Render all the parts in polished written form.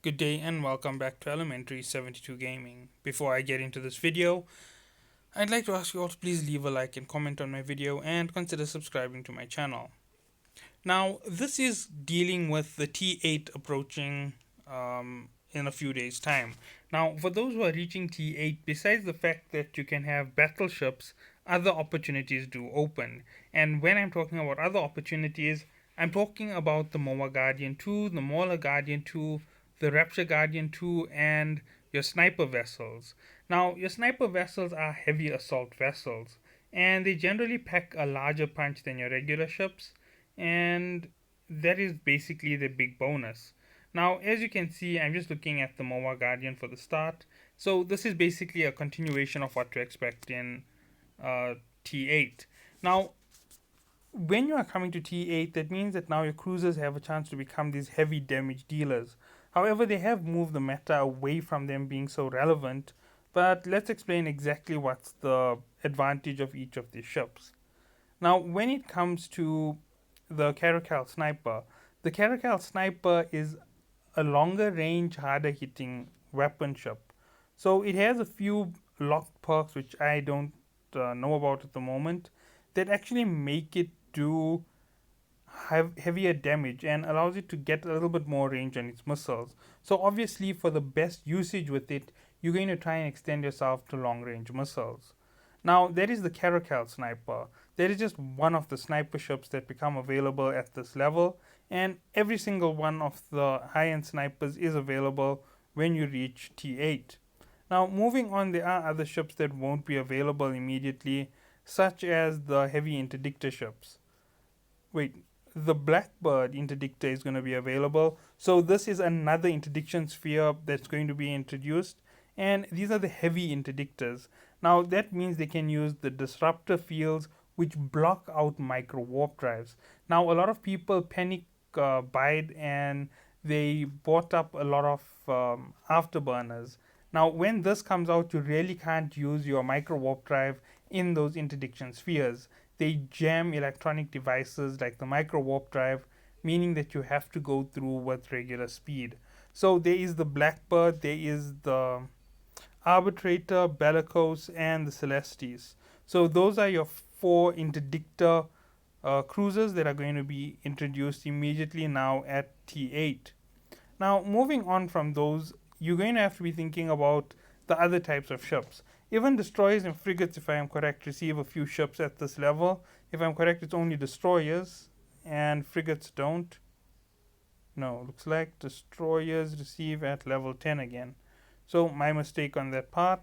Good day and welcome back to Elementary 72 Gaming. Before I get into this video, I'd like to ask you all to please leave a like and comment on my video and consider subscribing to my channel. Now, this is dealing with the T8 approaching in a few days' time. Now, for those who are reaching T8, besides the fact that you can have battleships, other opportunities do open. And when I'm talking about other opportunities, I'm talking about the Moa Guardian 2, the Mauler Guardian 2, the Rapture Guardian 2, and your sniper vessels. Now, your sniper vessels are heavy assault vessels, and they generally pack a larger punch than your regular ships, and that is basically the big bonus. Now, as you can see, I'm just looking at the MOA Guardian for the start. So this is basically a continuation of what to expect in T8. Now, when you are coming to T8, that means that now your cruisers have a chance to become these heavy damage dealers. However, they have moved the meta away from them being so relevant, but let's explain exactly what's the advantage of each of these ships. Now, when it comes to the Caracal Sniper, the Caracal Sniper is a longer range, harder hitting weapon ship. So it has a few locked perks which I don't know about at the moment that actually make it do heavier damage and allows it to get a little bit more range on its missiles. So obviously, for the best usage with it, you're going to try and extend yourself to long range missiles. Now, there is the Caracal Sniper. There is just one of the sniper ships that become available at this level, and every single one of the high end snipers is available when you reach T8. Now, moving on, there are other ships that won't be available immediately, such as the heavy interdictor ships. Wait, the Blackbird interdictor is going to be available. So this is another interdiction sphere that's going to be introduced, and these are the heavy interdictors. Now that means they can use the disruptor fields which block out micro warp drives. Now a lot of people panic buyed and they bought up a lot of afterburners. Now when this comes out, you really can't use your micro warp drive in those interdiction spheres. They jam electronic devices like the micro warp drive, meaning that you have to go through with regular speed. So there is the Blackbird, there is the Arbitrator, Bellicose, and the Celestes. So those are your four interdictor cruisers that are going to be introduced immediately now at T8. Now, moving on from those, you're going to have to be thinking about the other types of ships. Even destroyers and frigates, if I am correct, receive a few ships at this level. If I'm correct, it's only destroyers, and frigates don't. No, looks like destroyers receive at level 10 again. So, my mistake on that part.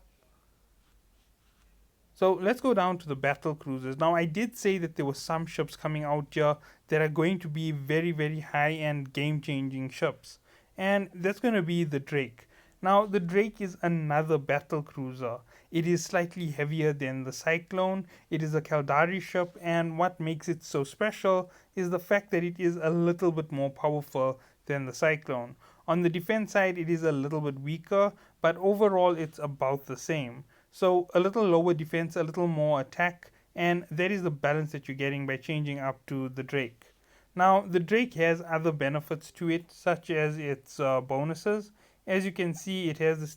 So let's go down to the battle cruisers. Now I did say that there were some ships coming out here that are going to be very, very high end game changing ships. And that's going to be the Drake. Now the Drake is another battle cruiser. It is slightly heavier than the Cyclone. It is a Caldari ship, and what makes it so special is the fact that it is a little bit more powerful than the Cyclone. On the defense side, it is a little bit weaker, but overall it's about the same. So a little lower defense, a little more attack, and that is the balance that you're getting by changing up to the Drake. Now the Drake has other benefits to it, such as its bonuses. As you can see, it has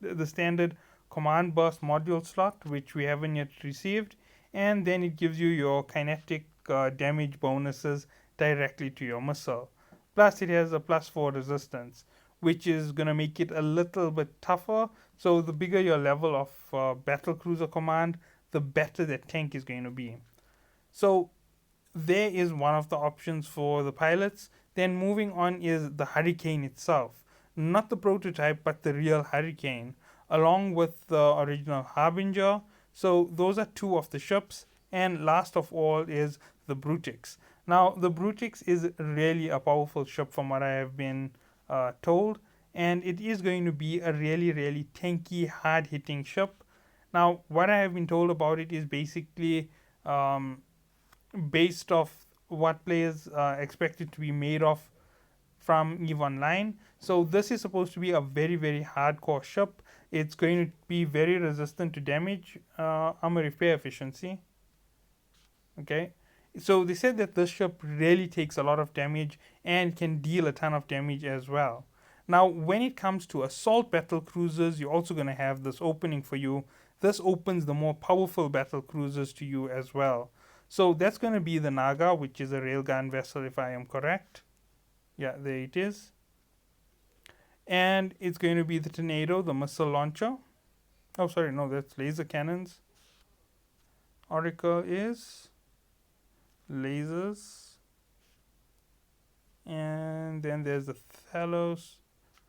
the standard command burst module slot, which we haven't yet received, and then it gives you your kinetic damage bonuses directly to your missile. Plus, it has a +4 resistance, which is going to make it a little bit tougher. So, the bigger your level of battle cruiser command, the better that tank is going to be. So, there is one of the options for the pilots. Then, moving on, is the Hurricane itself. Not the prototype, but the real Hurricane, along with the original Harbinger. So, those are two of the ships. And last of all is the Brutix. Now, the Brutix is really a powerful ship from what I have been told, and it is going to be a really, really tanky, hard hitting ship. Now, what I have been told about it is basically um, based off what players expect it to be made of from EVE Online. So, this is supposed to be a very, very hardcore ship. It's going to be very resistant to damage, armor repair efficiency. Okay, so they said that this ship really takes a lot of damage and can deal a ton of damage as well. Now, when it comes to assault battle cruisers, you're also going to have this opening for you. This opens the more powerful battle cruisers to you as well. So that's going to be the Naga, which is a railgun vessel, if I am correct. Yeah, there it is. And it's going to be the Tornado, the missile launcher. Oh, sorry, no, that's laser cannons. Oracle is lasers. And then there's the Thalos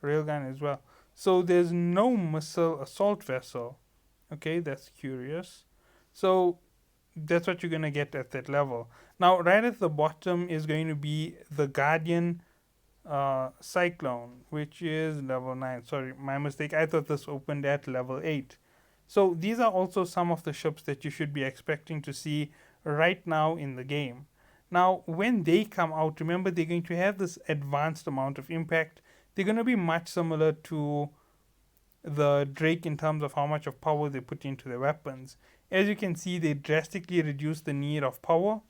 railgun as well. So there's no missile assault vessel. Okay, that's curious. So that's what you're going to get at that level. Now, right at the bottom is going to be the Guardian Cyclone, which is level 9. Sorry, my mistake. I thought this opened at level 8. So these are also some of the ships that you should be expecting to see right now in the game. Now, when they come out, remember they're going to have this advanced amount of impact. They're going to be much similar to the Drake in terms of how much of power they put into their weapons. As you can see, they drastically reduce the need of power,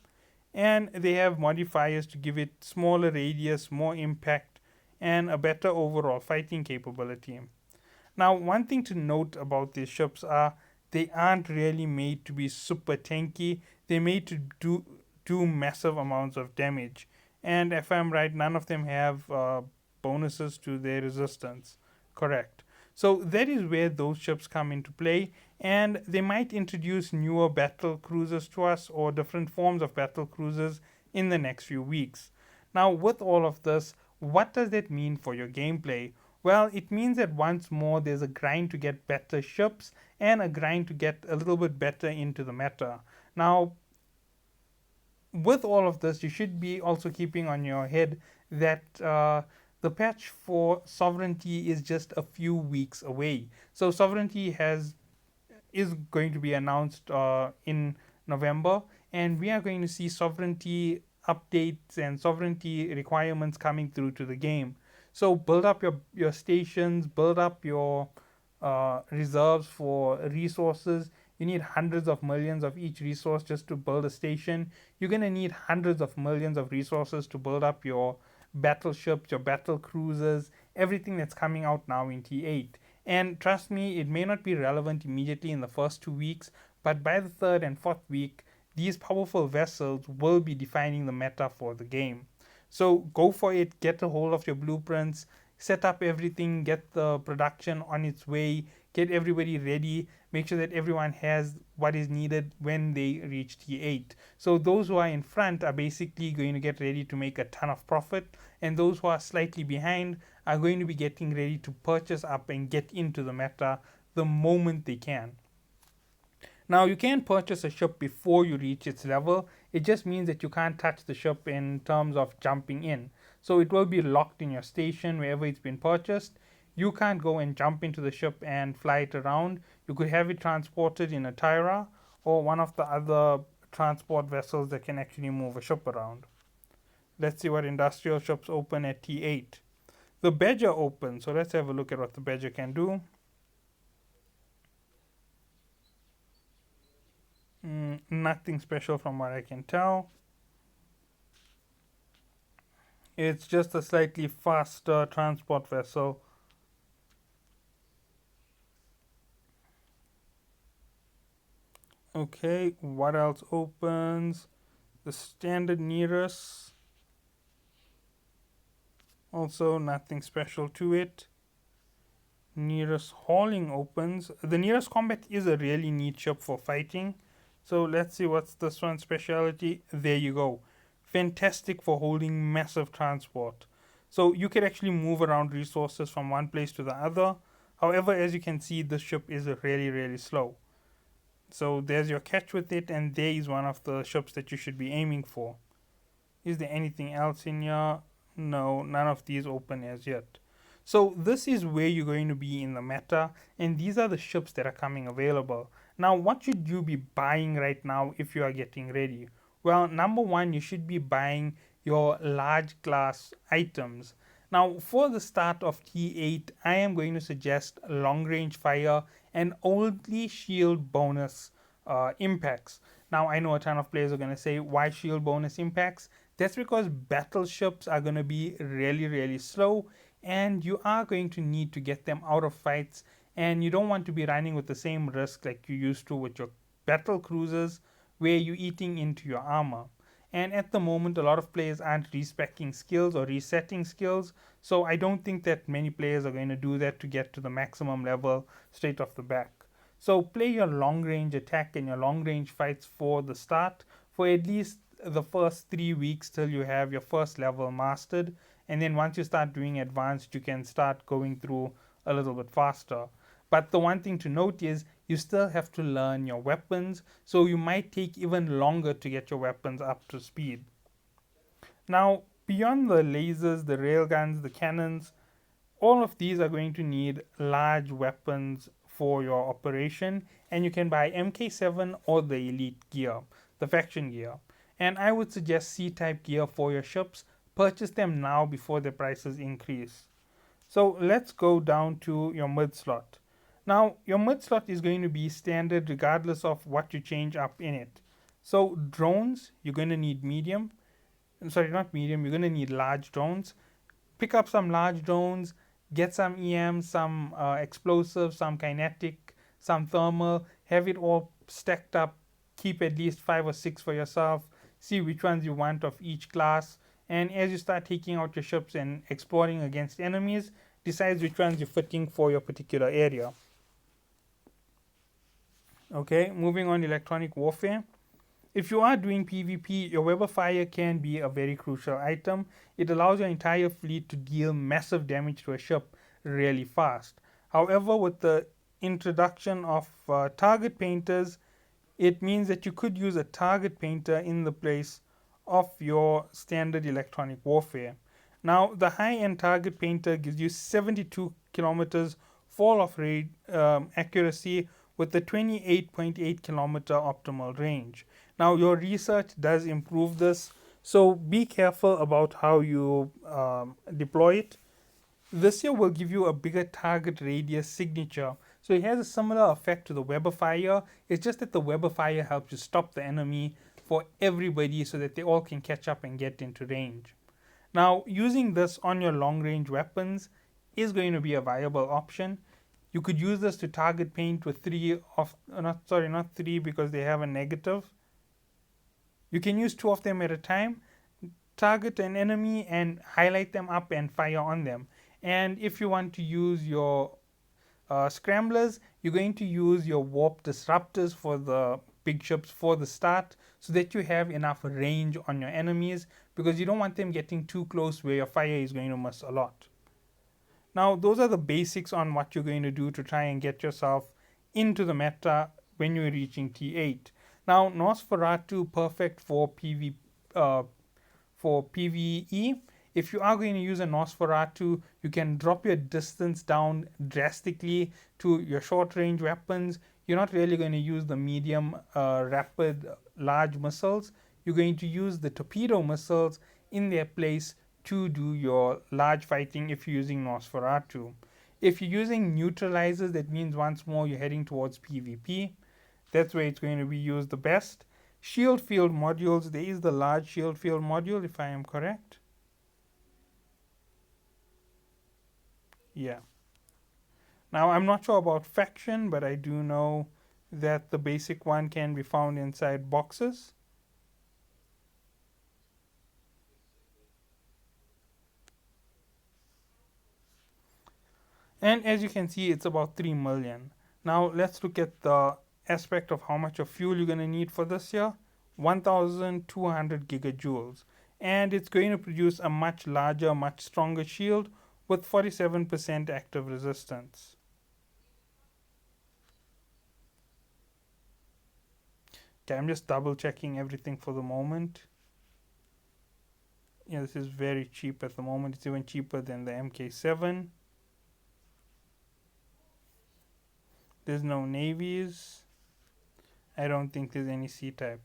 and they have modifiers to give it smaller radius, more impact, and a better overall fighting capability. Now, one thing to note about these ships are they aren't really made to be super tanky. They're made to do massive amounts of damage. And if I'm right, none of them have bonuses to their resistance. Correct. So that is where those ships come into play, and they might introduce newer battle cruisers to us or different forms of battle cruisers in the next few weeks. Now, with all of this, what does that mean for your gameplay? Well, it means that once more there's a grind to get better ships and a grind to get a little bit better into the meta. Now, with all of this, you should be also keeping on your head that the patch for Sovereignty is just a few weeks away. So Sovereignty is going to be announced in November, and we are going to see Sovereignty updates and Sovereignty requirements coming through to the game. So build up your stations, build up your reserves for resources. You need hundreds of millions of each resource just to build a station. You're going to need hundreds of millions of resources to build up your battleships, your battle cruisers, everything that's coming out now in T8. And trust me, it may not be relevant immediately in the first 2 weeks, but by the third and fourth week, these powerful vessels will be defining the meta for the game. So go for it, get a hold of your blueprints, set up everything, get the production on its way, get everybody ready, make sure that everyone has what is needed when they reach T8. So those who are in front are basically going to get ready to make a ton of profit, and those who are slightly behind are going to be getting ready to purchase up and get into the meta the moment they can. Now, you can purchase a ship before you reach its level. It just means that you can't touch the ship in terms of jumping in. So it will be locked in your station wherever it's been purchased. You can't go and jump into the ship and fly it around. You could have it transported in a Tyra or one of the other transport vessels that can actually move a ship around. Let's see what industrial ships open at T8. The Badger opens, so let's have a look at what the Badger can do. Nothing special from what I can tell. It's just a slightly faster transport vessel. Okay, what else opens? The standard Nereus. Also, nothing special to it. Nereus Hauling opens. The Nereus Combat is a really neat ship for fighting. So let's see what's this one's specialty. There you go. Fantastic for holding massive transport. So you can actually move around resources from one place to the other. However, as you can see, this ship is really, really slow. So there's your catch with it, and there is one of the ships that you should be aiming for. Is there anything else in here? No, none of these open as yet. So this is where you're going to be in the meta, and these are the ships that are coming available. Now, what should you be buying right now if you are getting ready? Well, number one, you should be buying your large class items. Now, for the start of T8, I am going to suggest long range fire and only shield bonus impacts. Now, I know a ton of players are going to say, why shield bonus impacts? That's because battleships are going to be really, really slow, and you are going to need to get them out of fights, and you don't want to be running with the same risk like you used to with your battle cruisers, where you're eating into your armor. And at the moment, a lot of players aren't respecking skills or resetting skills, so I don't think that many players are going to do that to get to the maximum level straight off the back. So play your long range attack and your long range fights for the start, for at least the first 3 weeks till you have your first level mastered, and then once you start doing advanced, you can start going through a little bit faster. But the one thing to note is you still have to learn your weapons, so you might take even longer to get your weapons up to speed. Now, beyond the lasers, the railguns, the cannons, all of these are going to need large weapons for your operation, and you can buy MK7 or the elite gear, the faction gear. And I would suggest C-type gear for your ships. Purchase them now before the prices increase. So let's go down to your mid slot. Now, your mid slot is going to be standard regardless of what you change up in it. So drones, you're going to need medium. Sorry, not medium, you're going to need large drones. Pick up some large drones, get some EM, some explosives, some kinetic, some thermal, have it all stacked up. Keep at least 5 or 6 for yourself. See which ones you want of each class. And as you start taking out your ships and exploring against enemies, decide which ones you're fitting for your particular area. Okay, moving on, electronic warfare. If you are doing PvP, your Web of Fire can be a very crucial item. It allows your entire fleet to deal massive damage to a ship really fast. However, with the introduction of target painters, it means that you could use a target painter in the place of your standard electronic warfare. Now, the high-end target painter gives you 72 kilometers fall of accuracy with the 28.8 kilometer optimal range. Now, your research does improve this, so be careful about how you deploy it. This here will give you a bigger target radius signature. So it has a similar effect to the Web of Fire. It's just that the Web of Fire helps you stop the enemy for everybody so that they all can catch up and get into range. Now, using this on your long range weapons is going to be a viable option. You could use this to target paint with not three because they have a negative. You can use 2 of them at a time, target an enemy and highlight them up and fire on them. And if you want to use your scramblers, you're going to use your warp disruptors for the big ships for the start so that you have enough range on your enemies, because you don't want them getting too close where your fire is going to miss a lot. Now, those are the basics on what you're going to do to try and get yourself into the meta when you're reaching T8. Now, Nosferatu, perfect for PvE. If you are going to use a Nosferatu, you can drop your distance down drastically to your short range weapons. You're not really going to use the medium rapid large missiles. You're going to use the torpedo missiles in their place to do your large fighting if you're using Nosferatu. If you're using neutralizers, that means once more you're heading towards PvP. That's where it's going to be used the best. Shield field modules, there is the large shield field module if I am correct. Yeah. Now, I'm not sure about faction, but I do know that the basic one can be found inside boxes. And as you can see, it's about 3 million. Now, let's look at the aspect of how much of fuel you're going to need for this year. 1200 gigajoules. And it's going to produce a much larger, much stronger shield with 47% active resistance. Okay, I'm just double checking everything for the moment. Yeah, this is very cheap at the moment. It's even cheaper than the MK7. There's no navies. I don't think there's any C-type.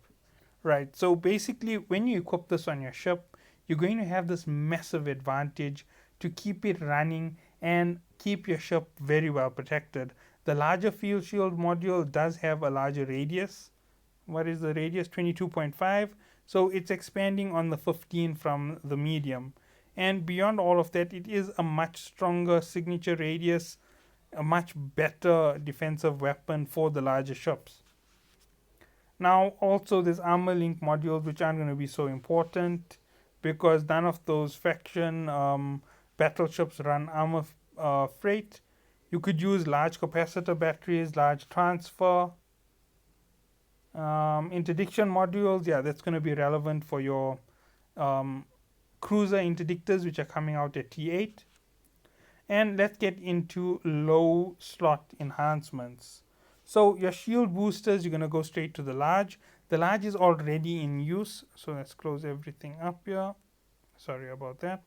Right, so basically when you equip this on your ship, you're going to have this massive advantage to keep it running and keep your ship very well protected. The larger field shield module does have a larger radius. What is the radius? 22.5. So it's expanding on the 15 from the medium. And beyond all of that, it is a much stronger signature radius, a much better defensive weapon for the larger ships. Now, also, there's armor link modules, which aren't going to be so important because none of those faction battleships run armor freight. You could use large capacitor batteries, large transfer, interdiction modules. Yeah, that's going to be relevant for your cruiser interdictors, which are coming out at T8. And let's get into low slot enhancements. So your shield boosters, you're going to go straight to the large. The large is already in use, so let's close everything up here. Sorry about that.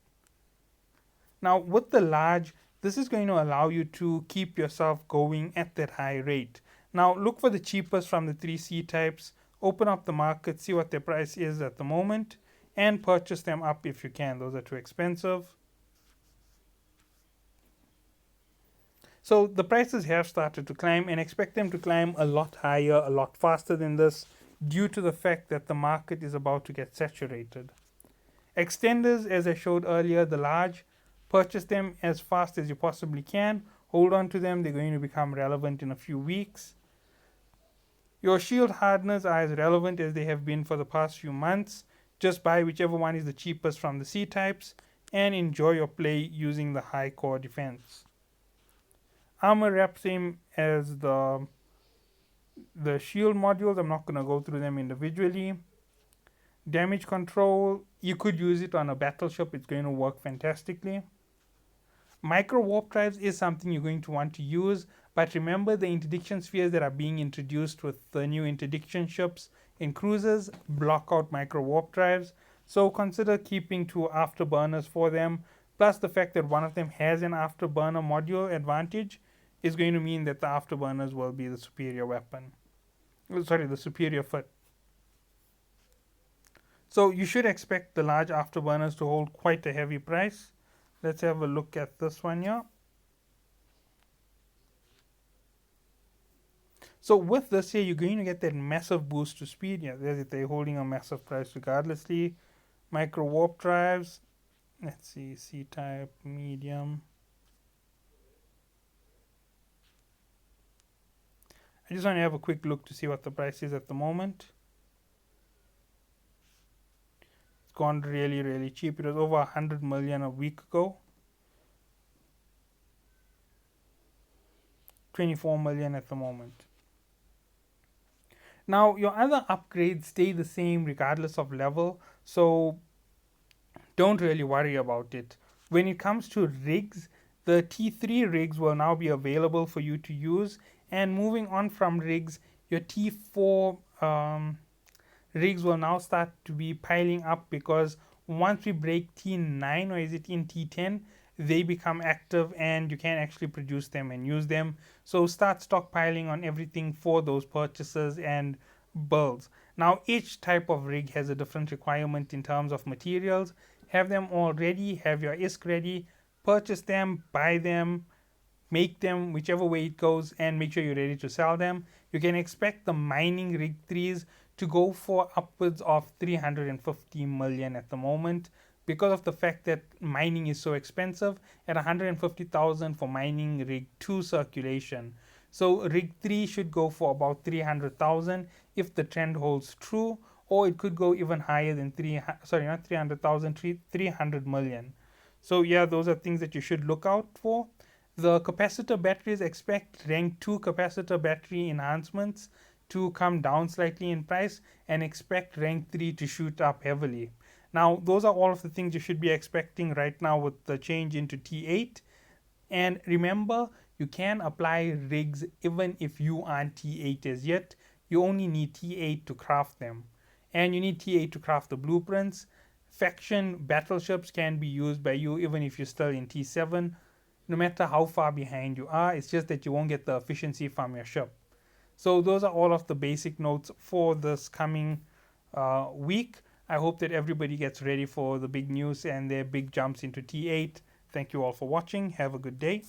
Now with the large, this is going to allow you to keep yourself going at that high rate. Now look for the cheapest from the 3C types, open up the market, see what their price is at the moment, and purchase them up if you can. Those are too expensive. So the prices have started to climb, and expect them to climb a lot higher, a lot faster than this, due to the fact that the market is about to get saturated. Extenders, as I showed earlier, the large, purchase them as fast as you possibly can. Hold on to them, they're going to become relevant in a few weeks. Your shield hardeners are as relevant as they have been for the past few months. Just buy whichever one is the cheapest from the C types and enjoy your play using the high core defense. Armor wrap, same as the shield modules. I'm not going to go through them individually. Damage control, you could use it on a battleship. It's going to work fantastically. Micro warp drives is something you're going to want to use, but remember the interdiction spheres that are being introduced with the new interdiction ships in cruisers block out micro warp drives. So consider keeping 2 afterburners for them. Plus the fact that one of them has an afterburner module advantage is going to mean that the afterburners will be the superior weapon. Sorry, the superior fit. So you should expect the large afterburners to hold quite a heavy price. Let's have a look at this one here. So with this here, you're going to get that massive boost to speed. Yeah, there's it. They're holding a massive price regardlessly. Micro warp drives. Let's see, C-type, medium. I just want to have a quick look to see what the price is at the moment. It's gone really, really cheap. It was over 100 million a week ago. 24 million at the moment. Now your other upgrades stay the same regardless of level, so don't really worry about it. When it comes to rigs, the T3 rigs will now be available for you to use, and moving on from rigs, your T4 rigs will now start to be piling up, because once we break T9, or is it in T10, they become active and you can actually produce them and use them. So start stockpiling on everything for those purchases and builds. Now each type of rig has a different requirement in terms of materials. Have them all ready, have your ISK ready, purchase them, buy them, make them, whichever way it goes, and make sure you're ready to sell them. You can expect the mining rig 3s to go for upwards of 350 million at the moment, because of the fact that mining is so expensive at 150,000 for mining rig 2 circulation. So rig 3 should go for about 300,000 if the trend holds true, or it could go even higher than 300 million. So yeah, those are things that you should look out for. The capacitor batteries, expect rank 2 capacitor battery enhancements to come down slightly in price, and expect rank 3 to shoot up heavily. Now those are all of the things you should be expecting right now with the change into T8. And remember, you can apply rigs even if you aren't T8 as yet. You only need T8 to craft them, and you need T8 to craft the blueprints. Faction battleships can be used by you even if you're still in T7, no matter how far behind you are. It's just that you won't get the efficiency from your ship. So those are all of the basic notes for this coming week. I hope that everybody gets ready for the big news and their big jumps into T8. Thank you all for watching. Have a good day.